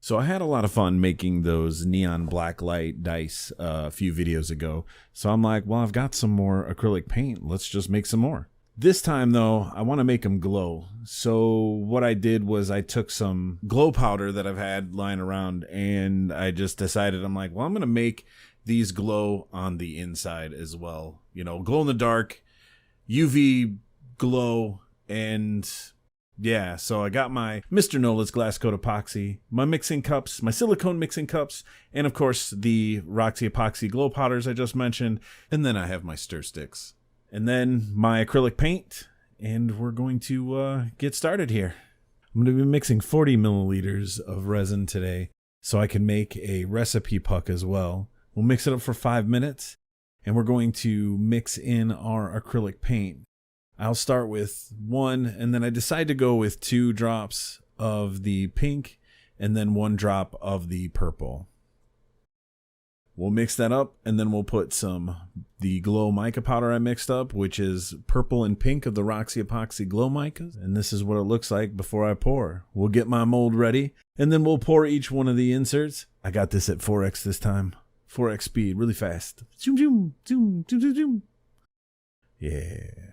So I had a lot of fun making those neon black light dice a few videos ago. So I'm like, well, I've got some more acrylic paint. Let's just make some more. This time, though, I want to make them glow. So what I did was I took some glow powder that I've had lying around, and I just decided, I'm like, well, I'm going to make these glow on the inside as well. You know, glow in the dark, UV glow, and yeah, so I got my Mr. Nola's glass coat epoxy, my mixing cups, my silicone mixing cups, and of course the Roxy epoxy glow powders I just mentioned, and then I have my stir sticks. And then my acrylic paint, and we're going to get started here. I'm going to be mixing 40 milliliters of resin today so I can make a recipe puck as well. We'll mix it up for 5 minutes, and we're going to mix in our acrylic paint. I'll start with 1, and then I decide to go with 2 drops of the pink and then 1 drop of the purple. We'll mix that up, and then we'll put the Glow Mica powder I mixed up, which is purple and pink of the Roxy Epoxy Glow Mica. And this is what it looks like before I pour. We'll get my mold ready, and then we'll pour each one of the inserts. I got this at 4x this time. 4x speed, really fast. Zoom, zoom, zoom, zoom, zoom, zoom. Yeah.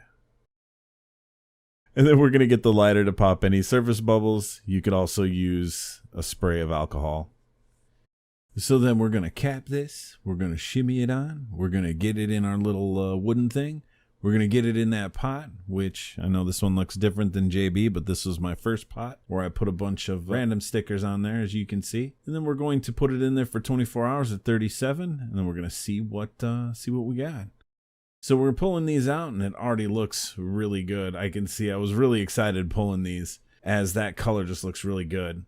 And then we're going to get the lighter to pop any surface bubbles. You could also use a spray of alcohol. So then we're going to cap this, we're going to shimmy it on, we're going to get it in our little wooden thing, we're going to get it in that pot, which I know this one looks different than JB, but this was my first pot where I put a bunch of random stickers on there, as you can see. And then we're going to put it in there for 24 hours at 37, and then we're going to see what we got. So we're pulling these out, and it already looks really good. I can see I was really excited pulling these, as that color just looks really good.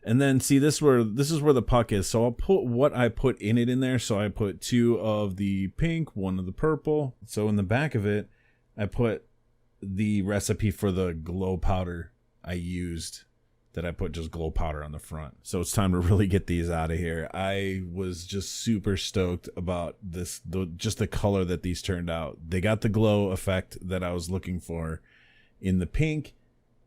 And then see this is where the puck is. So I'll put what I put in it in there. So I put 2 of the pink, 1 of the purple. So in the back of it, I put the recipe for the glow powder I used, that I put just glow powder on the front. So it's time to really get these out of here. I was just super stoked about this, just the color that these turned out. They got the glow effect that I was looking for in the pink.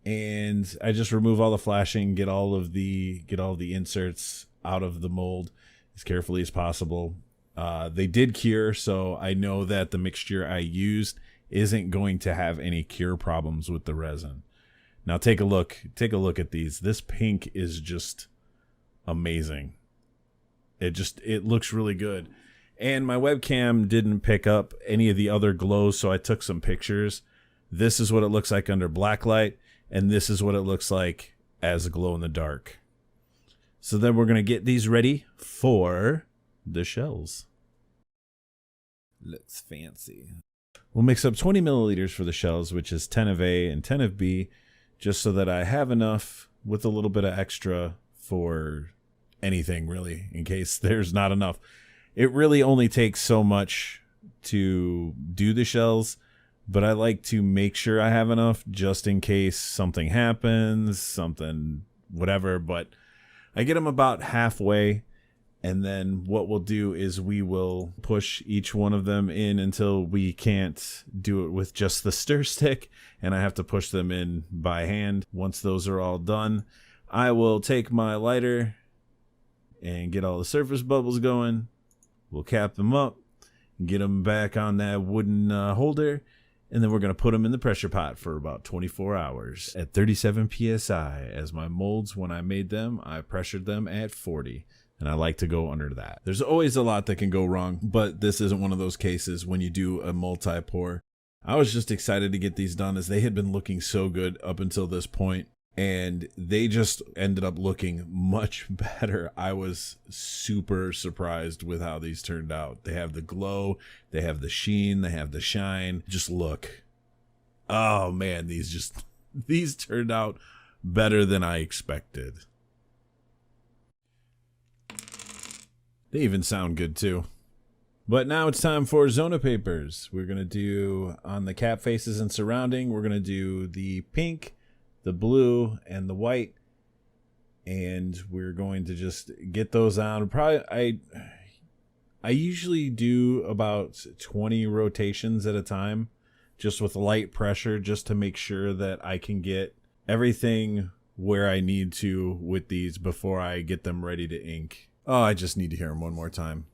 And I just remove all the flashing, get all the inserts out of the mold as carefully as possible. They did cure, so I know that the mixture I used isn't going to have any cure problems with the resin. Now take a look at these. This pink is just amazing. It looks really good. And my webcam didn't pick up any of the other glows, so I took some pictures. This is what it looks like under Blacklight. And this is what it looks like as a glow in the dark. So then we're going to get these ready for the shells. Looks fancy. We'll mix up 20 milliliters for the shells, which is 10 of A and 10 of B, just so that I have enough with a little bit of extra for anything, really, in case there's not enough. It really only takes so much to do the shells, but I like to make sure I have enough just in case something happens, whatever. But I get them about halfway, and then what we'll do is we will push each one of them in until we can't do it with just the stir stick, and I have to push them in by hand. Once those are all done, I will take my lighter and get all the surface bubbles going. We'll cap them up, get them back on that wooden holder, and then we're going to put them in the pressure pot for about 24 hours at 37 psi. As my molds, when I made them, I pressured them at 40. And I like to go under that. There's always a lot that can go wrong, but this isn't one of those cases when you do a multi-pour. I was just excited to get these done, as they had been looking so good up until this point, and they just ended up looking much better. I was super surprised with how these turned out. They have the glow, they have the sheen, they have the shine. Just look. Oh man, these turned out better than I expected. They even sound good too. But now it's time for Zona papers. We're going to do, on the cap faces and surrounding, we're going to do the pink, the blue, and the white. And we're going to just get those on. Probably, I usually do about 20 rotations at a time, just with light pressure, just to make sure that I can get everything where I need to with these before I get them ready to ink. Oh, I just need to hear them one more time.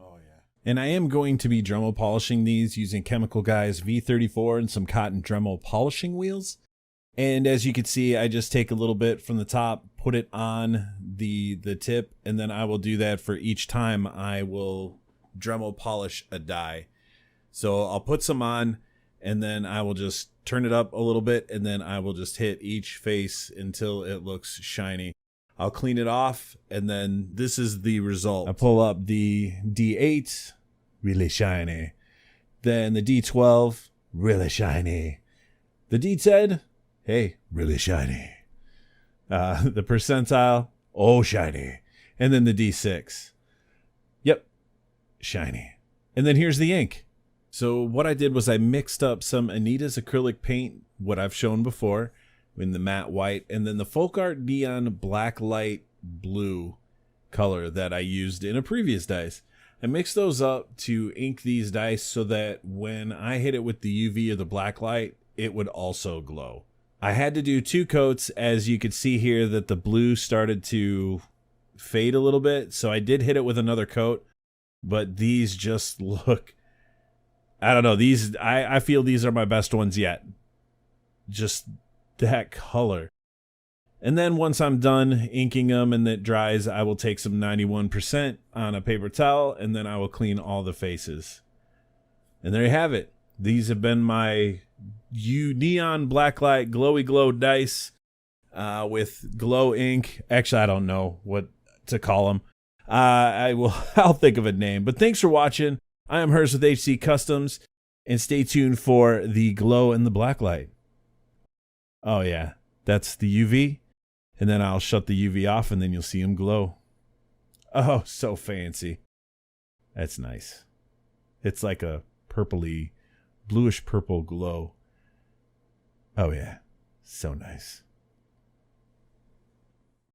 Oh yeah. And I am going to be Dremel polishing these using Chemical Guys V34 and some cotton Dremel polishing wheels. And as you can see, I just take a little bit from the top, put it on the tip, and then I will do that for each time I will Dremel polish a die. So I'll put some on, and then I will just turn it up a little bit, and then I will just hit each face until it looks shiny. I'll clean it off, and then this is the result. I pull up the D8, really shiny. Then the D12, really shiny. The D10, hey, really shiny. The percentile, oh, shiny. And then the D6. Yep, shiny. And then here's the ink. So what I did was I mixed up some Anita's acrylic paint, what I've shown before, in the matte white, and then the FolkArt neon Blacklight blue color that I used in a previous dice. I mixed those up to ink these dice so that when I hit it with the UV or the Blacklight, it would also glow. I had to do 2 coats, as you could see here that the blue started to fade a little bit, so I did hit it with another coat, but these just look, I don't know, these, I feel these are my best ones yet. Just that color. And then once I'm done inking them and it dries, I will take some 91% on a paper towel, and then I will clean all the faces. And there you have it. These have been my neon Blacklight glowy glow dice with glow ink. Actually, I don't know what to call them. I'll think of a name. But thanks for watching. I am Hers with HC Customs, and stay tuned for the glow and the Blacklight. Oh yeah, that's the UV, and then I'll shut the UV off, and then you'll see them glow. Oh, so fancy. That's nice. It's like a purpley, bluish purple glow. Oh yeah, so nice.